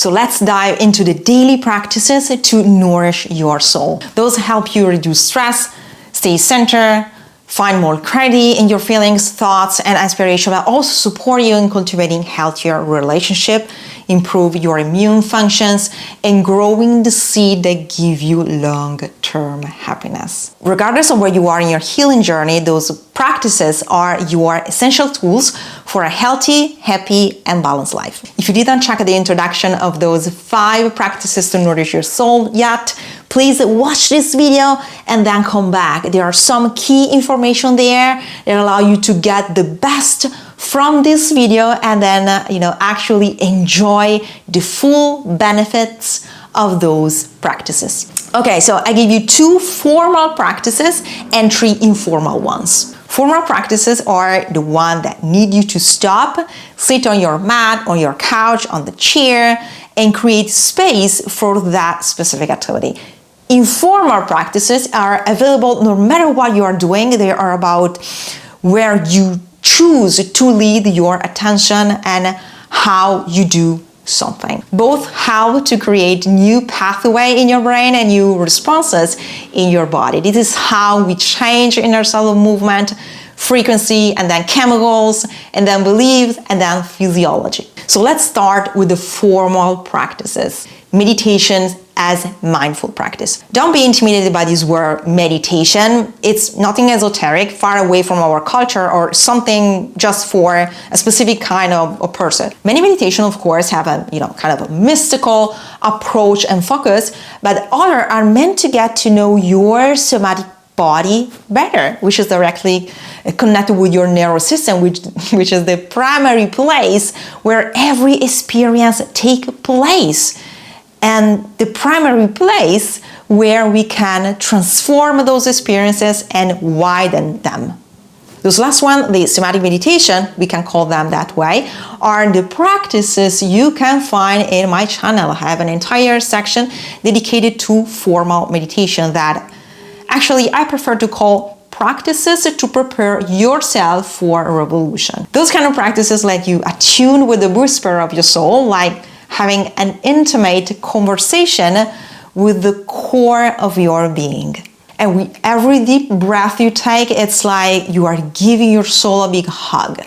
So let's dive into the daily practices to nourish your soul. Those help you reduce stress, stay centered, find more clarity in your feelings, thoughts, and inspiration, but also support you in cultivating healthier relationship, improve your immune functions, and growing the seed that give you long-term happiness. Regardless of where you are in your healing journey, those practices are your essential tools for a healthy, happy, and balanced life. If you didn't check the introduction of those 5 practices to nourish your soul yet, please watch this video and then come back. There are some key information there that allow you to get the best from this video and then actually enjoy the full benefits of those practices. Okay, so I give you 2 formal practices and 3 informal ones. Formal practices are the one that need you to stop, sit on your mat, on your couch, on the chair, and create space for that specific activity. Informal practices are available no matter what you are doing. They are about where you choose to lead your attention and how you do something. Both help to create new pathway in your brain and new responses in your body. This is how we change inner cellular movement, frequency, and then chemicals, and then beliefs, and then physiology. So let's start with the formal practices. Meditation as mindful practice. Don't be intimidated by this word meditation. It's nothing esoteric, far away from our culture, or something just for a specific kind of a person. Many meditation, of course, have a kind of a mystical approach and focus, but others are meant to get to know your somatic body better, which is directly connected with your nervous system, which is the primary place where every experience takes place, and the primary place where we can transform those experiences and widen them. Those last one, the somatic meditation, we can call them that way, are the practices you can find in my channel. I have an entire section dedicated to formal meditation that actually I prefer to call practices to prepare yourself for a revolution. Those kind of practices let you attune with the whisper of your soul, like having an intimate conversation with the core of your being. And with every deep breath you take, it's like you are giving your soul a big hug,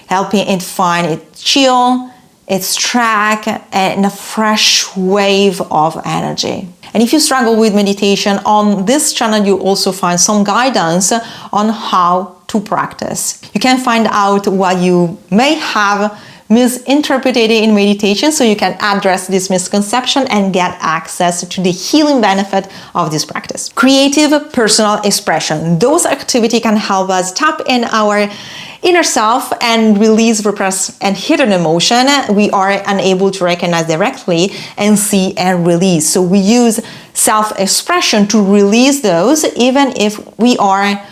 helping it find its chill, its track, and a fresh wave of energy. And if you struggle with meditation, on this channel you also find some guidance on how to practice. You can find out what you may have misinterpreted in meditation, so you can address this misconception and get access to the healing benefit of this practice. Creative personal expression. Those activities can help us tap in our inner self and release repressed and hidden emotion we are unable to recognize directly and see and release. So we use self-expression to release those, even if we are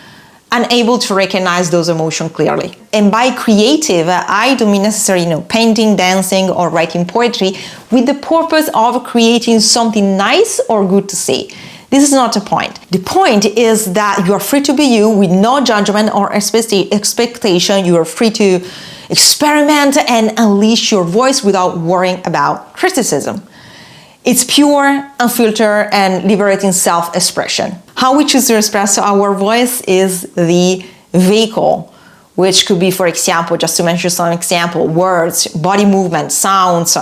unable to recognize those emotions clearly. And by creative, I don't mean necessarily painting, dancing, or writing poetry with the purpose of creating something nice or good to see. This is not the point. The point is that you are free to be you with no judgment or expectation. You are free to experiment and unleash your voice without worrying about criticism. It's pure, unfiltered, and liberating self-expression. How we choose to express our voice is the vehicle, which could be, for example, just to mention some example, words, body movement, sounds,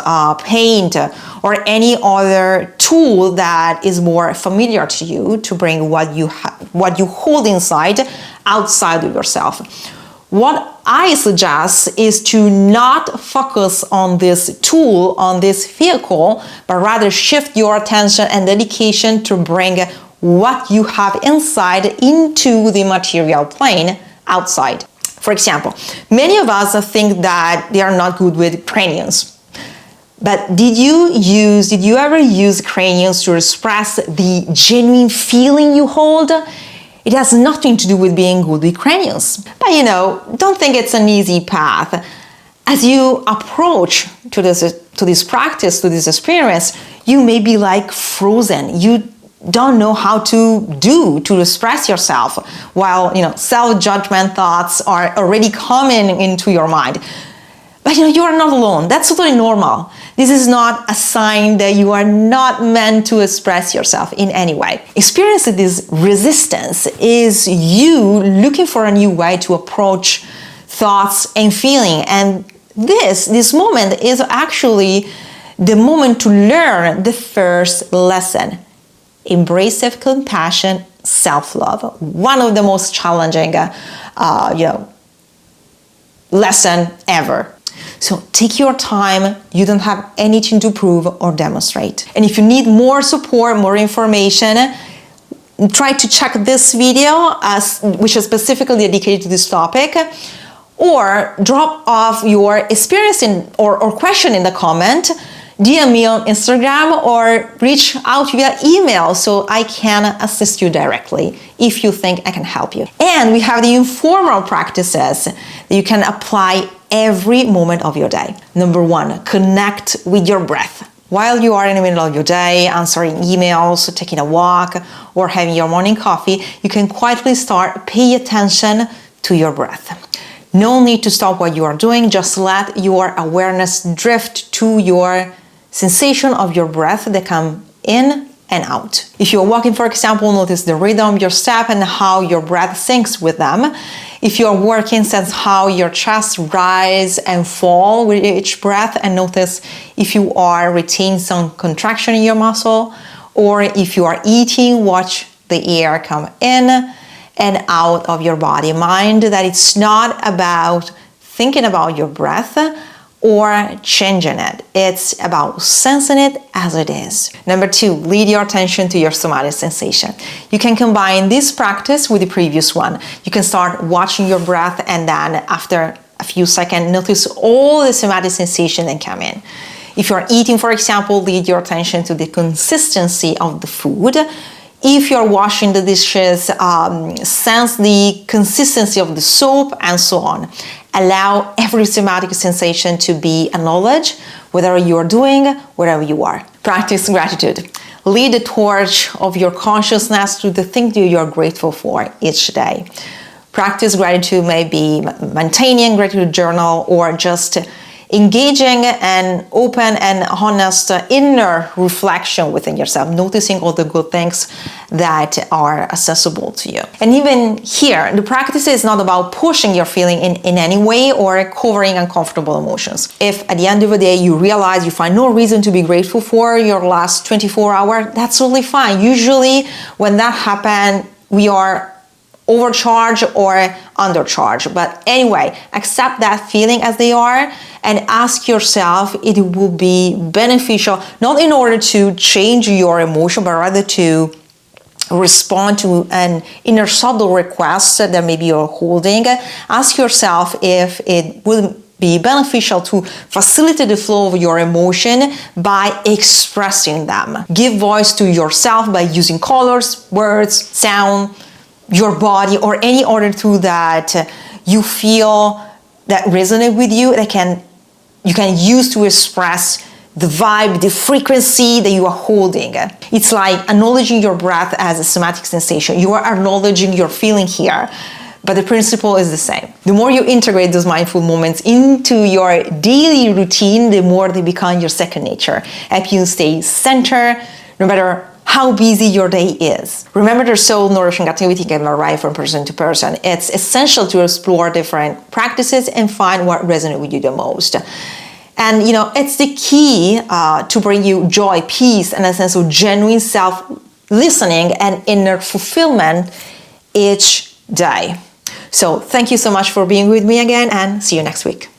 paint, or any other tool that is more familiar to you to bring what you hold inside outside of yourself. What I suggest is to not focus on this tool, on this vehicle, but rather shift your attention and dedication to bring what you have inside into the material plane outside. For example, many of us think that they are not good with crayons. But did you ever use crayons to express the genuine feeling you hold? It has nothing to do with being good with crayons. But don't think it's an easy path. As you approach to this practice, to this experience, you may be like frozen. You don't know how to express yourself, while self-judgment thoughts are already coming into your mind. But you are not alone. That's totally normal. This is not a sign that you are not meant to express yourself in any way. Experiencing this resistance is you looking for a new way to approach thoughts and feeling. And this moment is actually the moment to learn the first lesson. Embrace self-compassion, self-love. One of the most challenging, lesson ever. So take your time. You don't have anything to prove or demonstrate. And if you need more support, more information, try to check this video, which is specifically dedicated to this topic, or drop off your experience or question in the comment, DM me on Instagram, or reach out via email so I can assist you directly if you think I can help you. And we have the informal practices that you can apply every moment of your day. Number 1, connect with your breath. While you are in the middle of your day, answering emails, taking a walk, or having your morning coffee, you can quietly start pay attention to your breath. No need to stop what you are doing, just let your awareness drift to your sensation of your breath that come in and out. If you're walking, for example, notice the rhythm of your step and how your breath syncs with them. If you're working, sense how your chest rise and fall with each breath, and notice if you are retaining some contraction in your muscle, or if you are eating, watch the air come in and out of your body. Mind that it's not about thinking about your breath or changing it. It's about sensing it as it is. Number 2, lead your attention to your somatic sensation. You can combine this practice with the previous one. You can start watching your breath, and then after a few seconds, notice all the somatic sensation that come in. If you're eating, for example, lead your attention to the consistency of the food. If you're washing the dishes, sense the consistency of the soap, and so on. Allow every somatic sensation to be acknowledged, whatever you are doing, wherever you are. Practice gratitude. Lead the torch of your consciousness to the things that you are grateful for each day. Practice gratitude may be maintaining a gratitude journal, or just engaging an open and honest inner reflection within yourself, noticing all the good things that are accessible to you. And even here, the practice is not about pushing your feeling in any way or covering uncomfortable emotions. If at the end of the day you realize you find no reason to be grateful for your last 24 hours, that's totally fine. Usually when that happens, we are overcharged or undercharged. But anyway, accept that feeling as they are and ask yourself if it will be beneficial, not in order to change your emotion, but rather to respond to an inner subtle request that maybe you're holding. Ask yourself if it will be beneficial to facilitate the flow of your emotion by expressing them. Give voice to yourself by using colors, words, sound, your body, or any other tool that you feel that resonate with you, that you can use to express the vibe, the frequency that you are holding. It's like acknowledging your breath as a somatic sensation. You are acknowledging your feeling here, but the principle is the same. The more you integrate those mindful moments into your daily routine, the more they become your second nature. Help you stay centered, no matter how busy your day is. Remember, their soul nourishing activity can vary from person to person. It's essential to explore different practices and find what resonates with you the most. And it's the key to bring you joy, peace, and a sense of genuine self-listening and inner fulfillment each day. So thank you so much for being with me again, and see you next week.